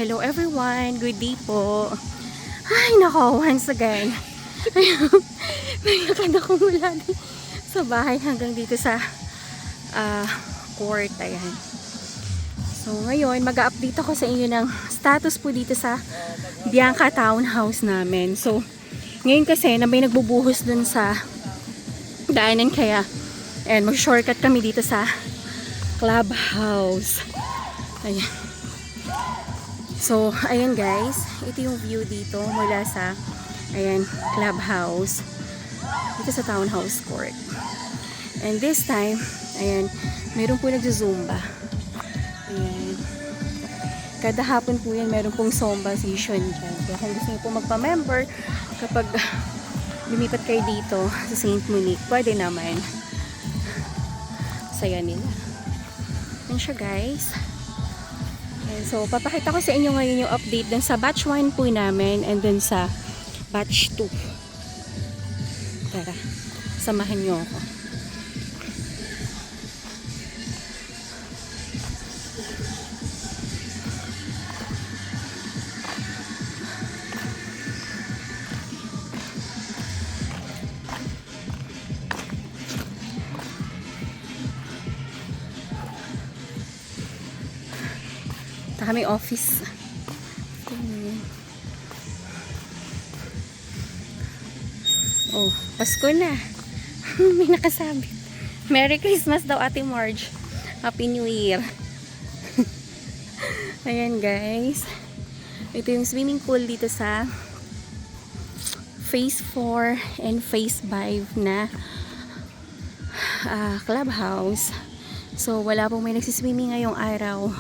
Hello everyone, good day po. Ay nako, once again. Naglakad ako mula sa bahay hanggang dito sa court. Ayan. So ngayon, mag-update ako sa inyo ng status po dito sa Bianca Townhouse namin. So ngayon kasi na may nagbubuhos dun sa daanan kaya and mag-shortcut kami dito sa clubhouse. Ayan. So, ayan guys, ito yung view dito mula sa, ayan, clubhouse, dito sa townhouse court. And this time, ayan, meron po nagzumba. Ayan. Kada hapon po yan, meron pong Zumba session dyan. Kaya kung gusto niyo po magpa-member, kapag lumipat kayo dito sa St. Monique, pwede naman. Saya nila. Ayan siya guys. And so, papakita ko sa inyo ngayon yung update dun sa batch 1 po namin and dun sa batch 2. Tara, samahan nyo ako. Ito kami office. Oh, Pasko na. May nakasabit. Merry Christmas daw Ate Marge. Happy New Year. Ayan guys. Ito yung swimming pool dito sa Phase 4 and Phase 5 na clubhouse. So wala pong may nagsiswimming ngayong araw.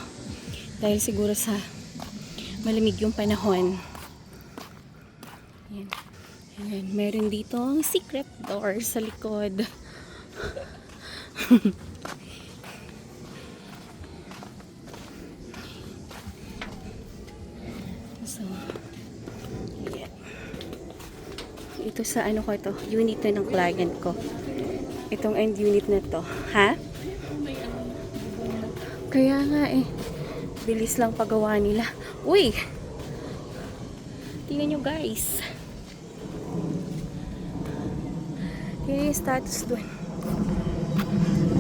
Dahil siguro sa malamig yung panahon. Ayan. Ayan. Meron dito ang secret door sa likod. So, ayan. Ito sa ano ko ito, unit na ng client ko. Itong end unit na to. Ha? Kaya nga eh. Bilis lang paggawa nila. Uy! Tingnan nyo guys. Yan yung status doon.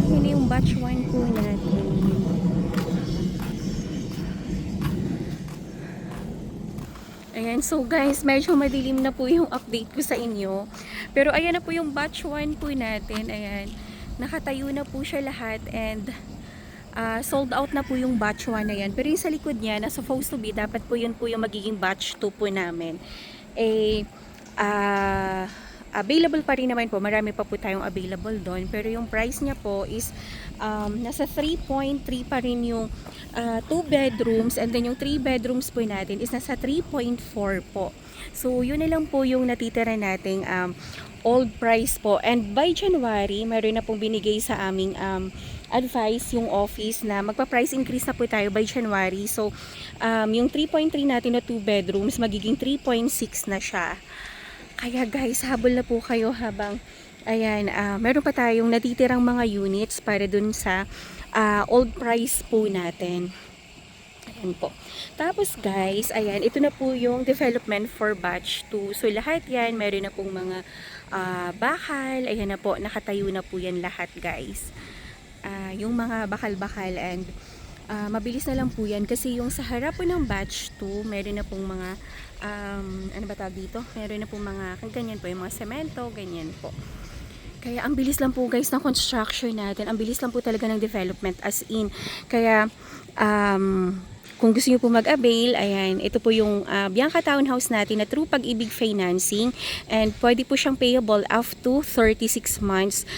Ayun yung batch 1 po natin. Ayan, so guys, medyo madilim na po yung update ko sa inyo. Pero ayan na po yung batch 1 po natin. Ayan. Nakatayo na po siya lahat and sold out na po yung batch 1 na yan. Pero yung sa likod niya, na supposed to be, dapat po yun po yung magiging batch 2 po namin. Available pa rin naman po. Marami pa po tayong available doon. Pero yung price niya po is nasa 3.3 pa rin yung 2 bedrooms. And then yung 3 bedrooms po natin is nasa 3.4 po. So yun na lang po yung natitira nating old price po. And by January, meron na pong binigay sa aming advice yung office na magpa-price increase na po tayo by January. So, yung 3.3 natin na 2 bedrooms, magiging 3.6 na siya. Kaya guys, habol na po kayo habang, ayan, meron pa tayong natitirang mga units para dun sa old price po natin. Ayan po. Tapos guys, ayan, ito na po yung development for batch 2. So, lahat yan, meron na pong mga bakal. Ayan na po, nakatayo na po yan lahat guys. Yung mga bakal-bakal and mabilis na lang po yan kasi yung sa harap po ng batch 2 meron na pong mga ano ba tawag dito? Meron na pong mga ganyan po, yung mga semento, ganyan po. Kaya ang bilis lang po guys ng construction natin, ang bilis lang po talaga ng development as in. Kaya kung gusto niyo po mag-avail, ayan, ito po yung Bianca Townhouse natin na through Pag-ibig Financing and pwede po siyang payable up to 36 months.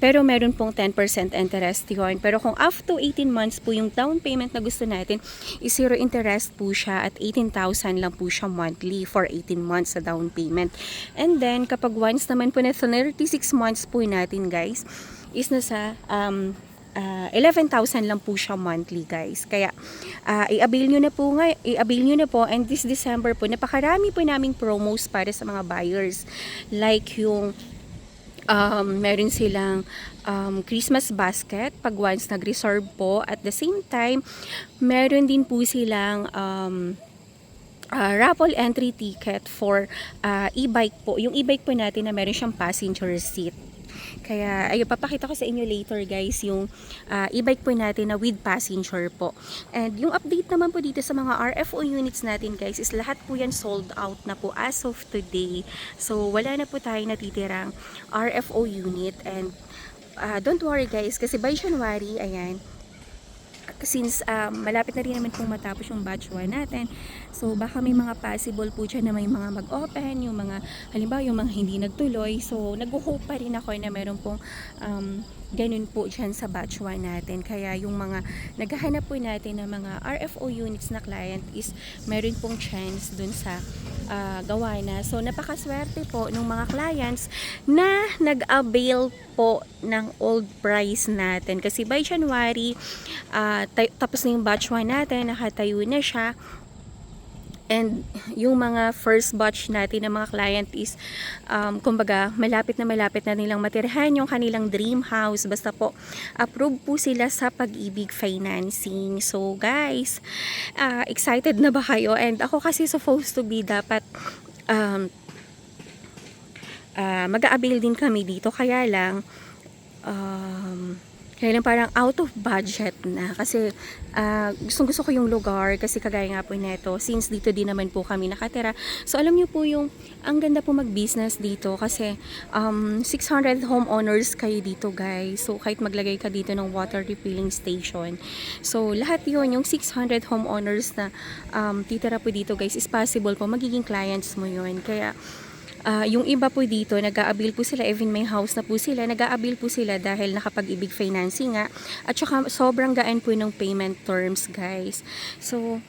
Pero meron pong 10% interest yun. Pero kung up to 18 months po yung down payment na gusto natin, is zero interest po siya at 18,000 lang po siya monthly for 18 months sa down payment. And then, kapag once naman po na 36 months po natin guys, is nasa 11,000 lang po siya monthly guys. Kaya, i-avail nyo na po and this December po, napakarami po naming promos para sa mga buyers. Like yung Meron silang Christmas basket pag once nag-reserve po. At the same time, meron din po silang raffle entry ticket for e-bike po. Yung e-bike po natin na meron siyang passenger seat. Kaya ayun, papakita ko sa inyo later guys yung e-bike po natin na with passenger po. And yung update naman po dito sa mga RFO units natin guys is lahat po yan sold out na po as of today. So wala na po tayo natitirang RFO unit. And don't worry guys, kasi by January, ayan, since malapit na rin naman pong matapos yung batch 1 natin, so baka may mga possible po dyan na may mga mag-open, yung mga halimbawa yung mga hindi nagtuloy, so nag-hope pa rin ako na meron pong ganun po dyan sa batch 1 natin. Kaya yung mga naghahanap po natin ng mga RFO units na client is meron pong chance dun sa gawa na. So napakaswerte po ng mga clients na nag-avail po ng old price natin, kasi by January tapos na yung batch 1 natin, nakatayo na siya. And yung mga first batch natin ng mga client is kumbaga malapit na nilang matirhan yung kanilang dream house, basta po approve po sila sa Pag-ibig financing. So guys, excited na ba kayo? And ako kasi supposed to be dapat mag-a-avail din kami dito, kaya lang parang out of budget na, kasi gusto ko yung lugar, kasi kagaya nga po neto, since dito din naman po kami nakatira. So alam niyo po yung ang ganda po mag-business dito, kasi 600 homeowners kayo dito guys. So kahit maglagay ka dito ng water refilling station, so lahat yun, yung 600 homeowners na titira po dito guys, is possible po magiging clients mo yun. Kaya yung iba po dito, nag-a-avail po sila, even may house na po sila, nag-a-avail po sila dahil nakapag-ibig financing nga. At saka sobrang gaan po ng payment terms guys. So,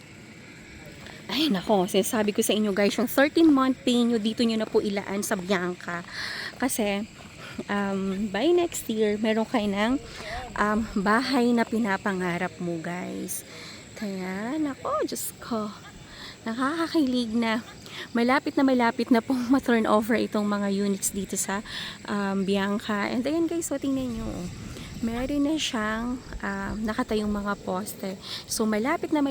ay nako, sinasabi ko sa inyo guys, yung 13-month pay nyo, dito nyo na po ilaan sa Bianca. Kasi, by next year, meron kayo ng bahay na pinapangarap mo guys. Kaya, nako, Diyos ko, nakakakilig na malapit na pong ma-turn over itong mga units dito sa Bianca. And ayan guys, so tingnan nyo, meron na siyang nakatayong mga poste. So malapit na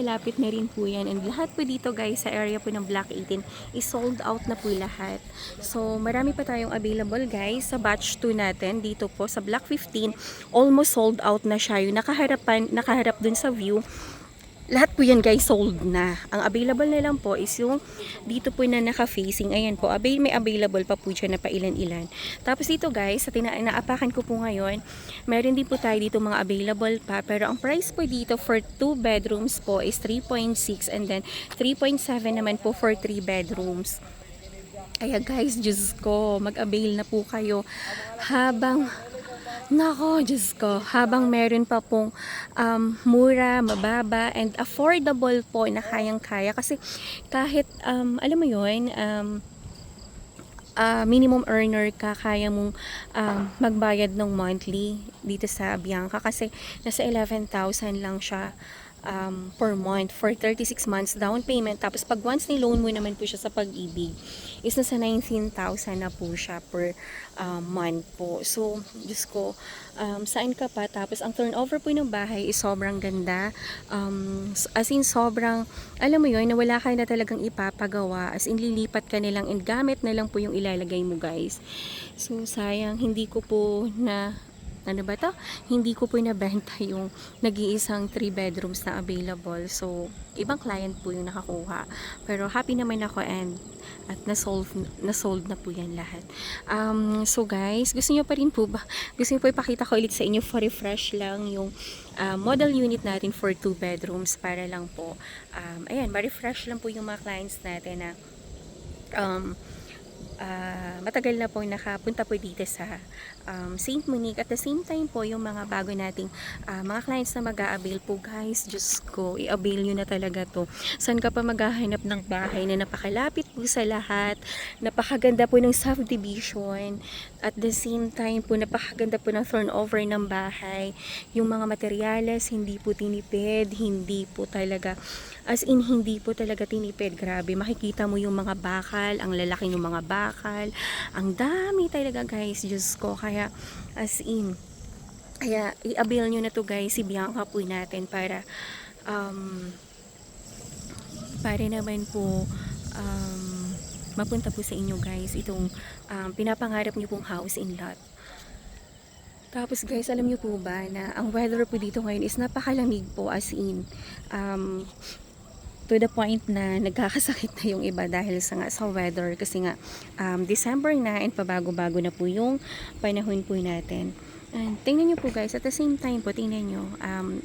rin po yan. And lahat po dito guys sa area po ng Block 18 is sold out na po lahat. So marami pa tayong available guys sa batch 2 natin dito po sa Block 15. Almost sold out na siya. Yung nakaharap dun sa view, lahat po yan guys sold na. Ang available na lang po is yung dito po na naka-facing. Ayan po, may available pa po dyan na pailan-ilan. Tapos dito guys, sa naapakan ko po ngayon, meron din po tayo dito mga available pa. Pero ang price po dito for 2 bedrooms po is 3.6, and then 3.7 naman po for 3 bedrooms. Kaya guys, Diyos ko, mag-avail na po kayo habang nako, Diyos ko, habang meron pa pong mura, mababa, and affordable po na kayang-kaya. Kasi kahit, alam mo yun, minimum earner ka, kaya mong magbayad ng monthly dito sa Bianca. Kasi nasa 11,000 lang siya per month for 36 months down payment. Tapos pag once ni-loan mo naman po siya sa Pag-ibig, is nasa 19,000 na po siya per month po. So, Diyos ko, saan ka pa? Tapos ang turnover po ng bahay is sobrang ganda. As in, sobrang, alam mo yun, na wala ka na talagang ipapagawa. As in, lilipat ka nilang and gamit na lang po yung ilalagay mo guys. So, sayang, hindi ko po hindi ko po nabenta yung nag-iisang 3 bedrooms na available. So, ibang client po yung nakakuha. Pero happy naman ako at na-sold na po yan lahat. So guys, gusto niyo pa rin po ba? Gusto niyo po ipakita ko ulit sa inyo for refresh lang yung model unit natin for 2 bedrooms para lang po, ayan, ma-refresh lang po yung mga clients natin na matagal na po nakapunta po dito sa St. Monique. At the same time po, yung mga bago nating mga clients na mag-a-avail po guys, Diyos ko, i-avail nyo na talaga to. Saan ka pa maghahanap ng bahay na napakalapit po sa lahat, napakaganda po ng subdivision, at the same time po napakaganda po ng turnover ng bahay, yung mga materyales hindi po tinipid, hindi po talaga As in, hindi po talaga tinipid. Grabe, makikita mo yung mga bakal, ang lalaki ng mga bakal. Ang dami talaga guys, Diyos ko. Kaya, as in, kaya i-avail nyo na to guys, si Bianca po natin um, para naman po mapunta po sa inyo guys itong pinapangarap nyo pong house in lot. Tapos guys, alam nyo po ba na ang weather po dito ngayon is napakalamig po, as in to the point na nagkakasakit na yung iba dahil sa weather, kasi nga December na and pabago-bago na po yung panahon po natin. And tingnan nyo po guys, at the same time po, tingnan nyo,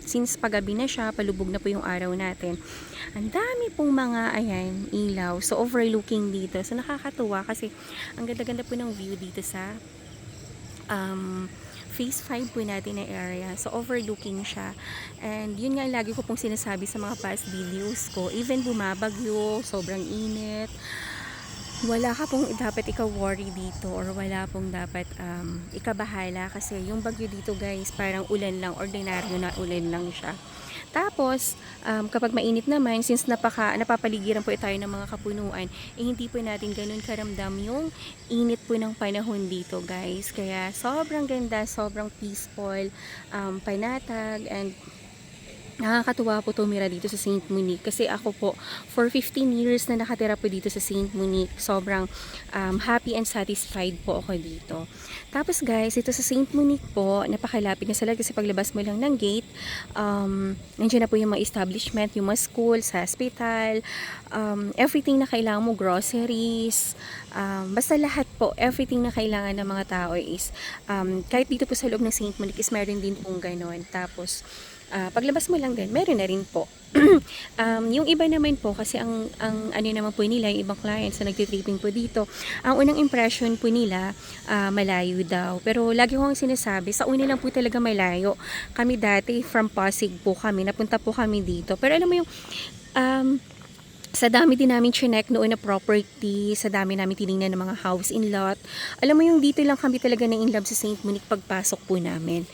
since paggabi na siya, palubog na po yung araw natin, ang dami pong mga, ayan, ilaw, so overlooking dito, so nakakatuwa kasi ang ganda-ganda po ng view dito sa phase 5 po natin na area, so overlooking siya. And yun nga lagi ko pong sinasabi sa mga past videos ko, even bumabagyo, sobrang init, wala ka pong dapat ikaw worry dito, or wala pong dapat ikabahala, kasi yung bagyo dito guys parang ulan lang, ordinaryo na ulan lang siya. Tapos kapag mainit naman, since napapaligiran po tayo ng mga kapunuan, hindi po natin ganun karamdam yung init po ng panahon dito guys. Kaya sobrang ganda, sobrang peaceful, panatag, and nakakatuwa po tumira dito sa Saint Monique, kasi ako po for 15 years na nakatira po dito sa Saint Monique. Sobrang happy and satisfied po ako dito. Tapos guys, ito sa Saint Monique po, napakalapit na sila, kasi paglabas mo lang ng gate, nandiyan na po yung mga establishment, yung mga school, sa hospital, everything na kailangan mo, groceries, basta lahat po, everything na kailangan ng mga tao is, kahit dito po sa loob ng Saint Monique is meron din pong ganon. Tapos paglabas mo lang din, meron na rin po. Yung iba naman po, kasi ang ano naman po nila, yung ibang clients na nagtitripping po dito, ang unang impression po nila, malayo daw. Pero lagi ko ang sinasabi, sa una lang po talaga malayo. Kami dati, from Pasig po kami, napunta po kami dito. Pero alam mo yung, sa dami din namin chinek noon na property, sa dami namin tinignan ng mga house in lot, alam mo yung dito lang kami talaga na in love sa Saint Monique pagpasok po namin.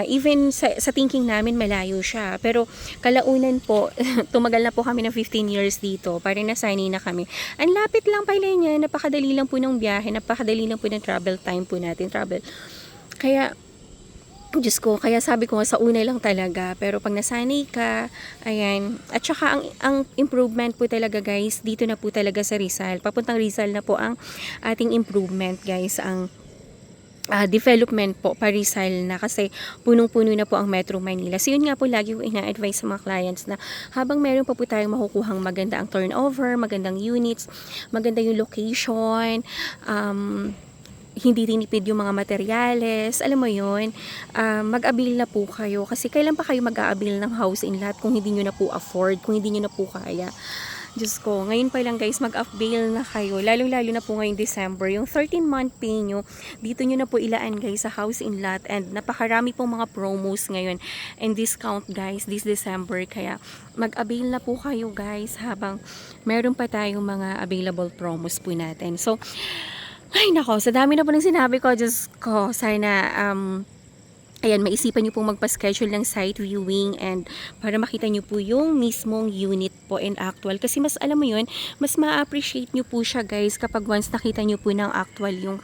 Even sa thinking namin malayo siya, pero kalaunan po tumagal na po kami ng 15 years dito, parang nasanay na kami. Ang lapit lang pala niya, napakadali lang po ng biyahe, napakadali lang po ng travel time po natin, kaya Diyos ko, kaya sabi ko sa una lang talaga, pero pag nasanay ka, ayan, at saka ang improvement po talaga guys, dito na po talaga sa Rizal, papuntang Rizal na po ang ating improvement guys, ang development po pa Rizal na, kasi punong-puno na po ang Metro Manila. So yun nga po lagi ko ina-advise sa mga clients na habang meron pa po tayong makukuhang maganda ang turnover, magandang units, maganda yung location, hindi tinipid yung mga materyales, alam mo yun, mag-abil na po kayo, kasi kailan pa kayo mag-aabil ng house in lot kung hindi nyo na po afford, kung hindi nyo na po kaya. Diyos ko, ngayon pa lang guys, mag-avail na kayo, lalong-lalo na po ngayong December, yung 13-month pay nyo, dito nyo na po ilaan guys sa house in lot, and napakarami pong mga promos ngayon and discount guys this December, kaya mag-avail na po kayo guys habang meron pa tayong mga available promos po natin. So, ay nako, sa dami na po ng sinabi ko, Diyos ko, sana ayan, maisipan nyo pong magpa-schedule ng site viewing, and para makita nyo po yung mismong unit po and actual, kasi mas alam mo yun, mas ma-appreciate nyo po siya guys kapag once nakita nyo po ng actual yung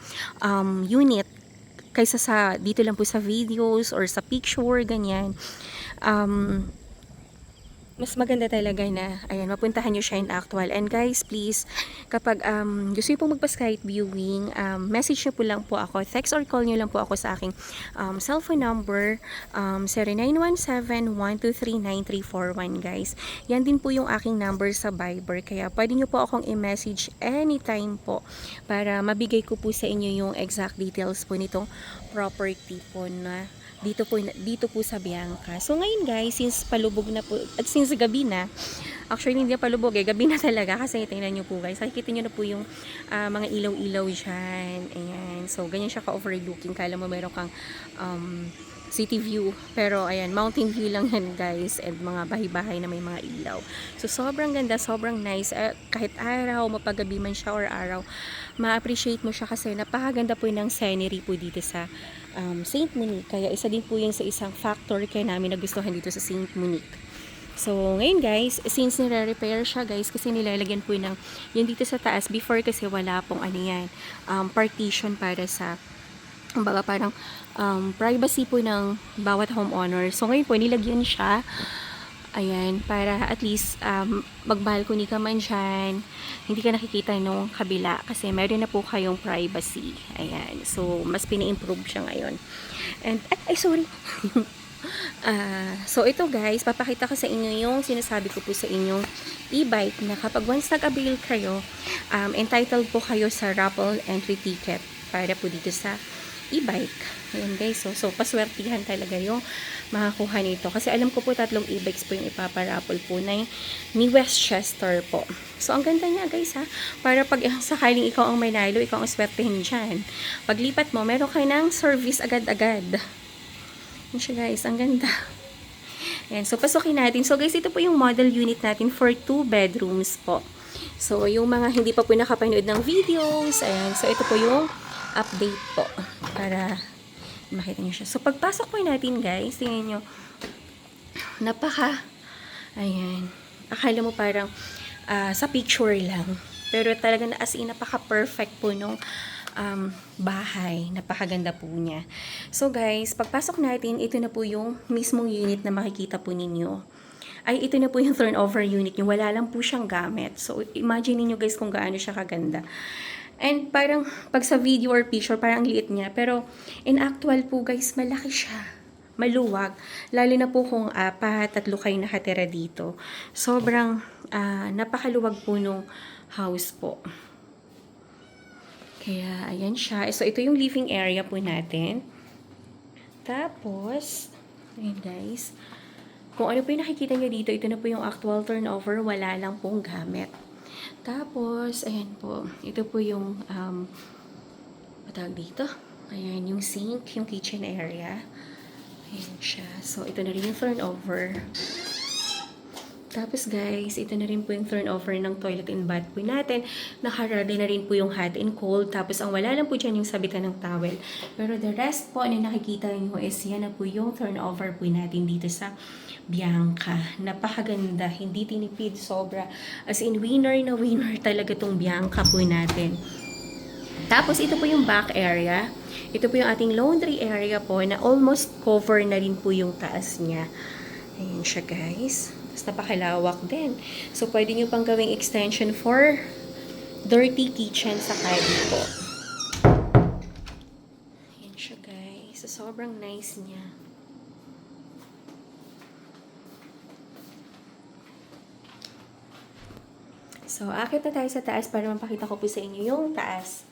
unit, kaysa sa dito lang po sa videos or sa picture, ganyan. Mas maganda talaga na, ayan, mapuntahan nyo siya in actual. And guys, please, kapag gusto nyo pong magpa-skype viewing, message nyo po lang po ako, text or call nyo lang po ako sa aking cellphone number, 0917-123-9341 guys. Yan din po yung aking number sa Viber, kaya pwede nyo po akong i-message anytime po para mabigay ko po sa inyo yung exact details po nitong property po na dito po sa Bianca. So ngayon guys, since palubog na po, at since gabi na, actually hindi na palubog gabi na talaga, kasi tingnan nyo po guys, nakikita nyo na po yung mga ilaw-ilaw dyan, ayan, so ganyan siya ka-overlooking, kala mo meron kang city view, pero ayan, mountain view lang yan guys, and mga bahay-bahay na may mga ilaw. So sobrang ganda, sobrang nice, kahit araw, mapagabi man siya or araw, ma-appreciate mo siya, kasi napakaganda po ng scenery po dito sa Saint Monique. Kaya isa din po yung sa isang factor kaya namin nagustuhan dito sa Saint Monique. So, ngayon guys, since nire-repair siya guys, kasi nilalagyan po ng, yun dito sa taas, before kasi wala pong ano yan, partition para sa, kumbaga parang privacy po ng bawat homeowner. So, ngayon po, nilagyan siya, ayan, para at least mag-balcony ka man dyan, hindi ka nakikita nung kabila, kasi meron na po kayong privacy. Ayan, so, mas pina-improve siya ngayon. And, ay sorry. So ito guys, papakita ko sa inyo yung sinasabi ko po sa inyong e-bike na kapag once nag-avail kayo, entitled po kayo sa raffle entry ticket para po dito sa e-bike. Ayan guys, so paswertihan talaga yung makakuha nito. Kasi alam ko po 3 e-bikes po yung ipaparaffle po na ni Westchester po. So ang ganda niya guys ha, para pag sakaling ikaw ang may nalo, ikaw ang swertihin dyan. Paglipat mo, meron kayo ng service agad-agad. Yan siya guys, ang ganda. Ayan, so pasukin natin. So guys, ito po yung model unit natin for 2 bedrooms po. So yung mga hindi pa po nakapanood ng videos, ayan, so ito po yung update po para makita nyo siya. So pagpasok po natin guys, tingnan nyo, ayan, akala mo parang sa picture lang. Pero talaga na as in, napaka-perfect po nung bahay. Napakaganda po niya. So guys, pagpasok natin, ito na po yung mismong unit na makikita po ninyo. Ay, ito na po yung turnover unit nyo. Wala lang po siyang gamit. So, imagine niyo guys kung gaano siya kaganda. And parang, pag sa video or picture, parang liit niya. Pero, in actual po guys, malaki siya. Maluwag. Lalo na po kung 4, 3 kayo nakatira dito. Sobrang napakaluwag po nung house po. Kaya, ayan siya. So, ito yung living area po natin. Tapos, ayan guys. Kung ano po yung nakikita nyo dito, ito na po yung actual turnover. Wala lang pong gamit. Tapos, ayan po. Ito po yung, matawag dito. Ayan, yung sink, yung kitchen area. Ayan siya. So, ito na rin yung turnover. Tapos guys, ito na rin po yung turnover ng toilet and bath po natin. Naka-ready na rin po yung hot and cold. Tapos ang wala lang po dyan yung sabitan ng towel. Pero the rest po na nakikita nyo is yan na po yung turnover po natin dito sa Bianca. Napakaganda. Hindi tinipid sobra. As in, winner na winner talaga tong Bianca po natin. Tapos ito po yung back area. Ito po yung ating laundry area po na almost cover na rin po yung taas niya. Ayan siya guys. Tapos napakalawak din. So, pwede nyo pang gawing extension for dirty kitchen sa cabin po. Ayan siya guys. So, sobrang nice niya. So, akit na tayo sa taas para mapakita ko po sa inyo yung taas.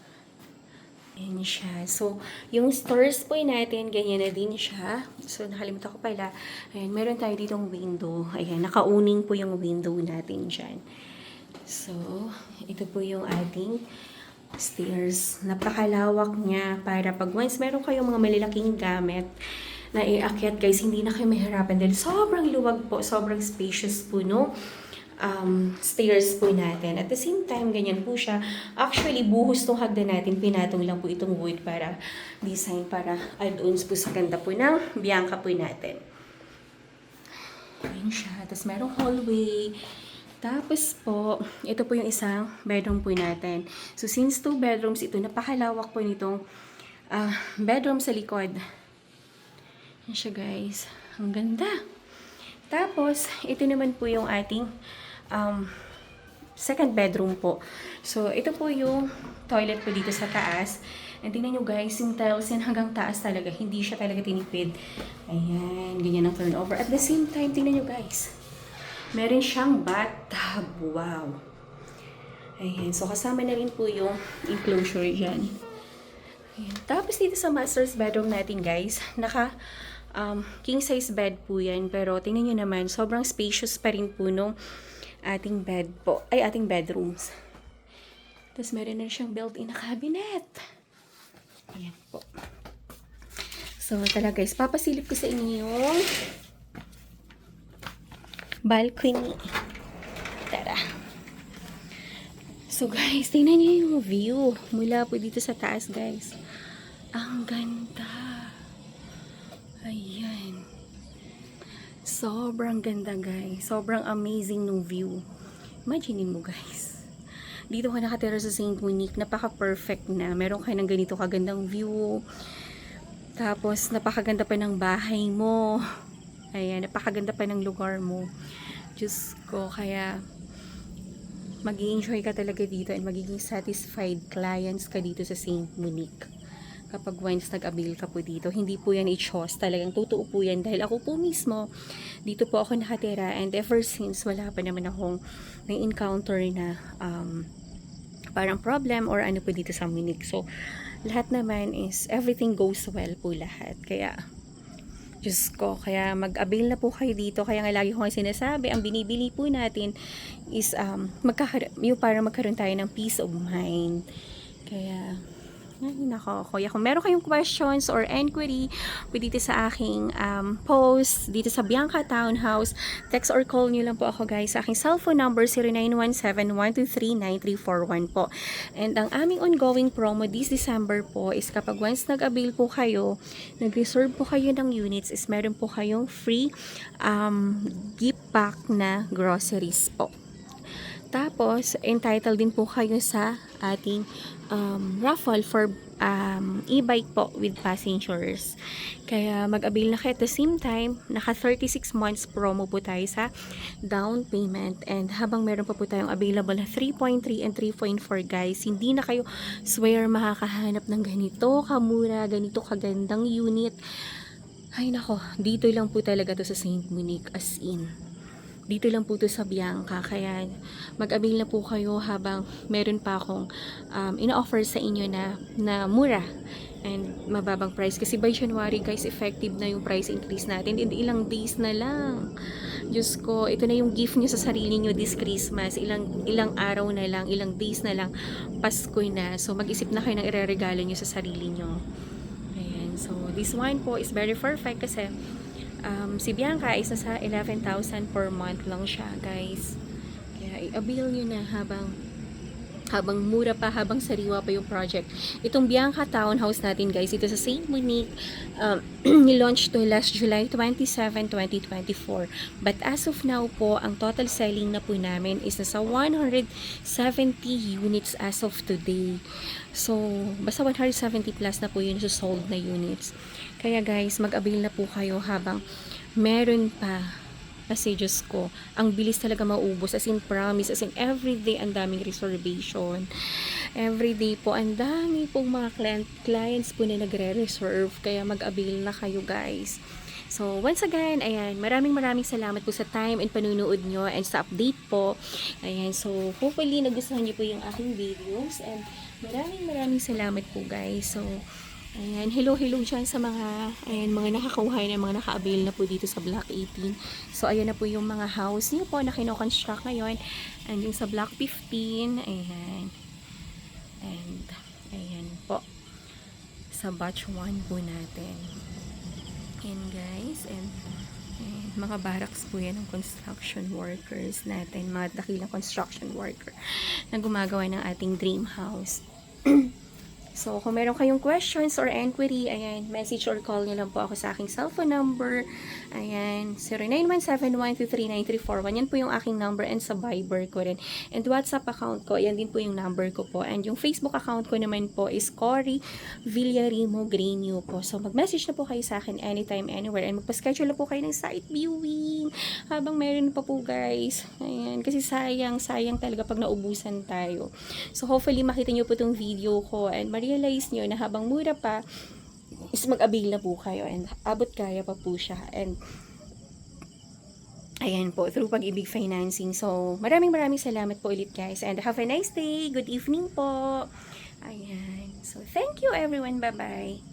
Ayan siya. So, yung stores po natin, ganyan na din siya. So, nakalimutan ko pala. Ayan, meron tayo ditong window. Ayan, nakauning po yung window natin dyan. So, ito po yung ating stairs. Napakalawak niya para pag once meron kayong mga malalaking gamit na iakyat guys, hindi na kayo mahirapan dahil sobrang luwag po, sobrang spacious po, no? Stairs po natin. At the same time, ganyan po siya. Actually, buhos tong hagdan natin. Pinatong lang po itong wood para design, para add-ons po sa ganda po ng Bianca po natin. Ayan siya. Tapos merong hallway. Tapos po, ito po yung isang bedroom po natin. So, since 2 bedrooms ito, napakalawak po nitong bedroom sa likod. Ayan siya guys. Ang ganda. Tapos, ito naman po yung ating second bedroom po. So, ito po yung toilet po dito sa taas. And tingnan nyo guys, yung tiles yan hanggang taas talaga. Hindi siya talaga tinipid. Ayan, ganyan ang turnover. At the same time, tingnan nyo guys. Meron siyang bathtub. Wow. Ayan, so kasama na rin po yung enclosure dyan. Ayan. Tapos dito sa master's bedroom natin guys, king size bed po yan. Pero tingnan nyo naman, sobrang spacious pa rin po nung ating bed po, ay ating bedrooms. Tapos meron na siyang built-in na cabinet. Ayan po. So talaga guys, papasilip ko sa inyo yung balcony. Tara. So guys, tingnan niyo yung view mula po dito sa taas guys. Ang ganda. Ayan. So, Sobrang ganda guys. Sobrang amazing nung view. Imagine mo guys. Dito ka nakatira sa St. Monique. Napaka-perfect na. Meron kayo ng ganito kagandang view. Tapos, napakaganda pa ng bahay mo. Ayan, napakaganda pa ng lugar mo. Diyos ko, kaya mag-i-enjoy ka talaga dito and magiging satisfied clients ka dito sa St. Monique. Kapag once nag-avail ka po dito, hindi po yan i-choose. Talagang totoo po yan dahil ako po mismo, dito po ako nakatira and ever since, wala pa naman akong na-encounter na parang problem or ano po dito sa Monique. So, lahat naman is everything goes well po lahat. Kaya, Diyos ko, kaya mag-avail na po kayo dito. Kaya nga lagi ko nga sinasabi, ang binibili po natin is yung para magkaroon tayo ng peace of mind. Kaya, ay, nako, kuya, kung meron kayong questions or inquiry, pwede dito sa aking post, dito sa Bianca Townhouse, text or call nyo lang po ako guys sa aking cellphone number 0917-123-9341 po. And ang aming ongoing promo this December po is kapag once nag-avail po kayo, nag-reserve po kayo ng units, is meron po kayong free gift pack na groceries po. Tapos, entitled din po kayo sa ating raffle for e-bike po with passengers. Kaya mag-avail na kayo. At the same time, naka 36 months promo po tayo sa down payment. And habang meron pa po tayong available na 3.3 and 3.4 guys, hindi na kayo swear makakahanap ng ganito kamura, ganito kagandang unit. Ay nako, dito lang po talaga to sa St. Monique, as in. Dito lang po to sa Bianca, kaya mag-avail na po kayo habang meron pa akong ina-offer sa inyo na mura and mababang price. Kasi by January guys, effective na yung price increase natin. And ilang days na lang. Diyos ko, ito na yung gift nyo sa sarili nyo this Christmas. Ilang araw na lang, ilang days na lang, Pasko na. So mag-isip na kayo ng ireregalo nyo sa sarili nyo. Ayan, so this one po is very perfect kasi si Bianca is nasa 11,000 per month lang siya guys. Kaya i-avail nyo na habang mura pa, habang sariwa pa yung project. Itong Bianca Townhouse natin guys, ito sa St. Monique, nilaunch to last July 27, 2024. But as of now po, ang total selling na po namin is nasa 170 units as of today. So, basta 170 plus na po yun sa sold na units. Kaya guys, mag-avail na po kayo habang meron pa. Kasi Diyos ko, ang bilis talaga maubos. As in promise, as in everyday ang daming reservation. Everyday po, ang dami pong mga clients po na nagre-reserve. Kaya mag-avail na kayo guys. So, once again, ayan, maraming salamat po sa time and panunood nyo and sa update po. Ayan, so, hopefully, nagustuhan nyo po yung aking videos and maraming salamat po guys. So, ayan, hello dyan sa mga nakakuha na, mga naka-avail na po dito sa Block 18. So, ayan na po yung mga house niyo po na kino-construct ngayon. And yung sa Block 15, ayan. And, ayan po. Sa batch 1 po natin. Ayan guys, and mga barracks po yan ng construction workers natin, mga dakilang construction worker na gumagawa ng ating dream house. So, kung meron kayong questions or inquiry, ayan, message or call nyo lang po ako sa aking cellphone number. Ayan, 0917-123-9341. Yan po yung aking number and sa Viber ko rin. And WhatsApp account ko, yan din po yung number ko po. And yung Facebook account ko naman po is Cory Villarimo Greenio po. So, mag-message na po kayo sa akin anytime, anywhere. And magpa-schedule na po kayo ng site viewing habang meron pa po guys. Ayan, kasi sayang talaga pag naubusan tayo. So, hopefully makita nyo po itong video ko and realize nyo na habang mura pa is mag-avail na po kayo and abot kaya pa po siya and ayan po, through Pag-ibig Financing. So, maraming salamat po ulit guys and have a nice day, good evening po. Ayan, so thank you everyone, bye bye.